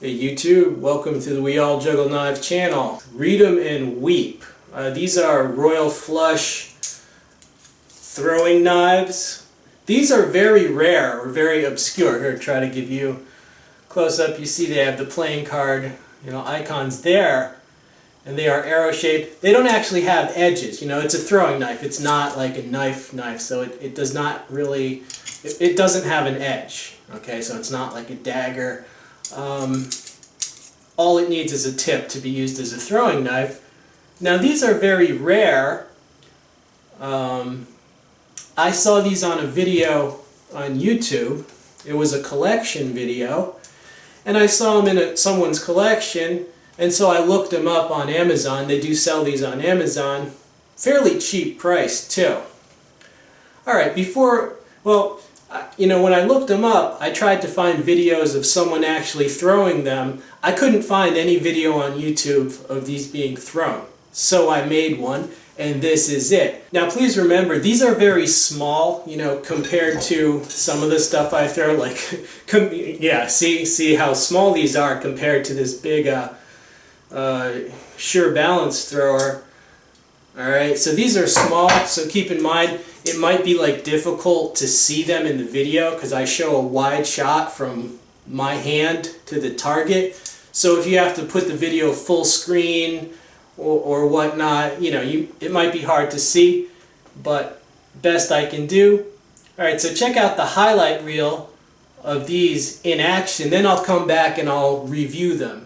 Hey YouTube, welcome to the We All Juggle Knives channel. Read 'em and weep. These are Royal Flush throwing knives. These are very rare or very obscure. Here, try to give you close up. You see they have the playing card, icons there, and they are arrow shaped. They don't actually have edges. It's a throwing knife. It's not like a knife, so it does not really. It doesn't have an edge. Okay, so it's not like a dagger. All it needs is a tip to be used as a throwing knife. Now these are very rare. I saw these on a video on YouTube. It was a collection video, and I saw them in someone's collection, and so I looked them up on Amazon. They do sell these on Amazon. Fairly cheap price too. Alright, when I looked them up, I tried to find videos of someone actually throwing them. I couldn't find any video on YouTube of these being thrown. So I made one, and this is it. Now please remember, these are very small, compared to some of the stuff I throw. See how small these are compared to this big Sure Balance thrower. Alright, so these are small, so keep in mind it might be difficult to see them in the video because I show a wide shot from my hand to the target. So if you have to put the video full screen or whatnot, it might be hard to see, but best I can do. Alright, so check out the highlight reel of these in action, then I'll come back and I'll review them.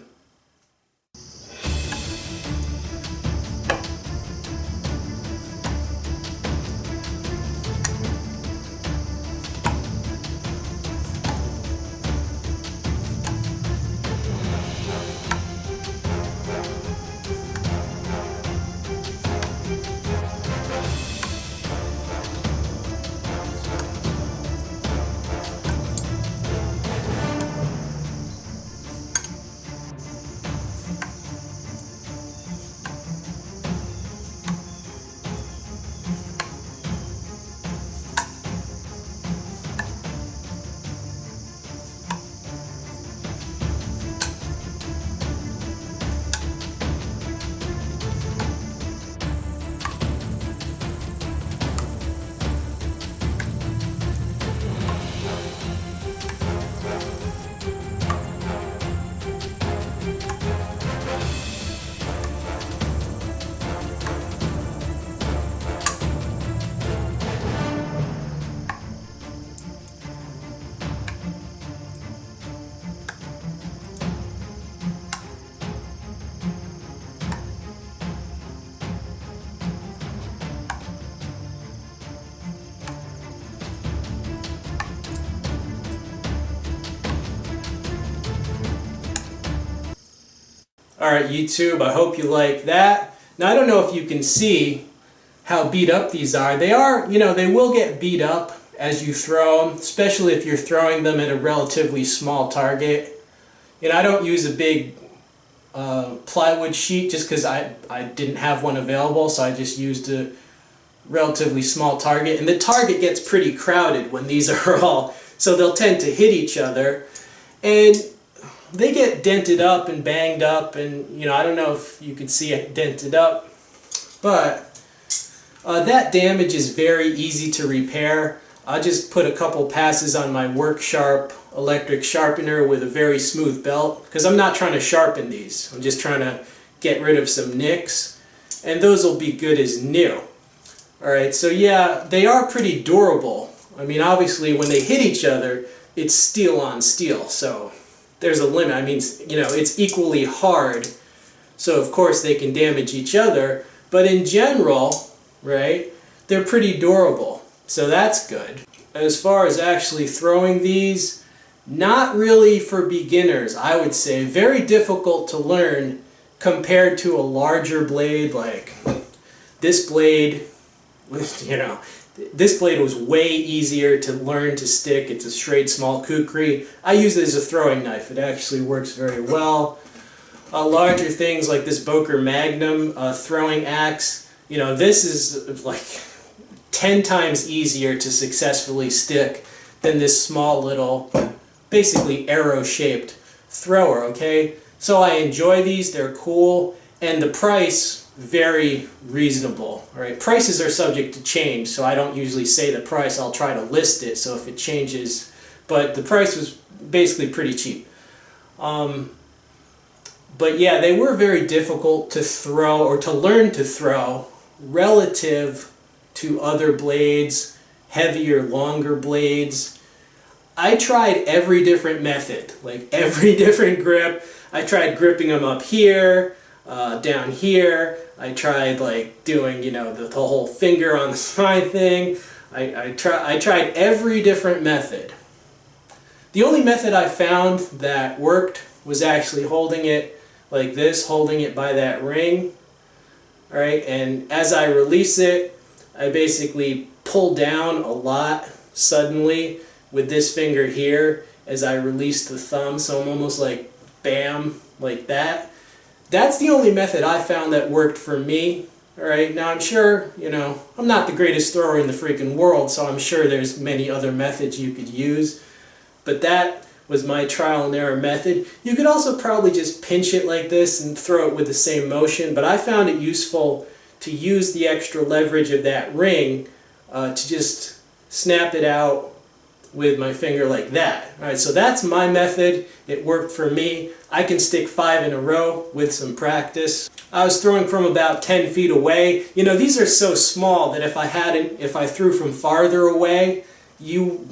Alright YouTube, I hope you like that. Now I don't know if you can see how beat up these are. They are, they will get beat up as you throw them, especially if you're throwing them at a relatively small target. I don't use a big plywood sheet just because I didn't have one available, so I just used a relatively small target. And the target gets pretty crowded when these are all, so they'll tend to hit each other. And they get dented up and banged up, and I don't know if you can see it dented up, but that damage is very easy to repair. I just put a couple passes on my Work Sharp electric sharpener with a very smooth belt, because I'm not trying to sharpen these. I'm just trying to get rid of some nicks, and those will be good as new. Alright, so yeah, they are pretty durable. I mean, obviously when they hit each other, it's steel on steel, so there's a limit. I mean, it's equally hard, so of course they can damage each other, but in general, right, they're pretty durable, so that's good. As far as actually throwing these, not really for beginners, I would say. Very difficult to learn compared to a larger blade. Like this blade, this blade was way easier to learn to stick. It's a straight small kukri. I use it as a throwing knife. It actually works very well. Larger things like this Boker Magnum throwing axe, this is like 10 times easier to successfully stick than this small little, basically arrow-shaped thrower, okay? So I enjoy these, they're cool, and the price, very reasonable, all right? Prices are subject to change, so I don't usually say the price, I'll try to list it, so if it changes, but the price was basically pretty cheap. But yeah, they were very difficult to throw or to learn to throw relative to other blades, heavier, longer blades. I tried every different method, like every different grip. I tried gripping them up here, down here. I tried like doing, you know, the whole finger on the spine thing. I tried every different method. The only method I found that worked was actually holding it like this, holding it by that ring. All right, and as I release it, I basically pull down a lot suddenly with this finger here as I release the thumb, so I'm almost like bam, like that. That's the only method I found that worked for me. All right, now I'm sure, you know, I'm not the greatest thrower in the freaking world, so I'm sure there's many other methods you could use, but that was my trial and error method. You could also probably just pinch it like this and throw it with the same motion, but I found it useful to use the extra leverage of that ring to just snap it out with my finger like that. Alright, so that's my method. It worked for me. I can stick 5 in a row with some practice. I was throwing from about 10 feet away. You know, these are so small that if I threw from farther away, you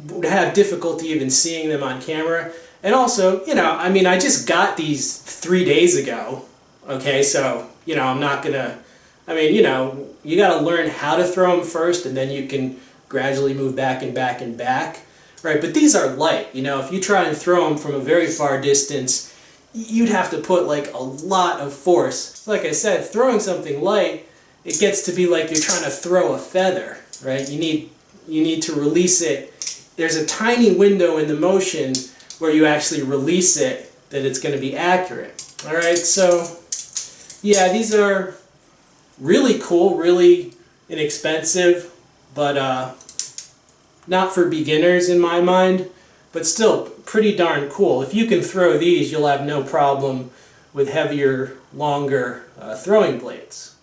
would have difficulty even seeing them on camera. And also, you know, I mean, I just got these 3 days ago. Okay, so, you know, I'm not gonna, I mean, you know, you gotta learn how to throw them first, and then you can gradually move back and back and back. Right, but these are light. You know, if you try and throw them from a very far distance, you'd have to put like a lot of force. Like I said, throwing something light, it gets to be like you're trying to throw a feather, right? You need to release it. There's a tiny window in the motion where you actually release it that it's going to be accurate. All right, so yeah, these are really cool, really inexpensive, but not for beginners in my mind, but still pretty darn cool. If you can throw these, you'll have no problem with heavier, longer throwing blades.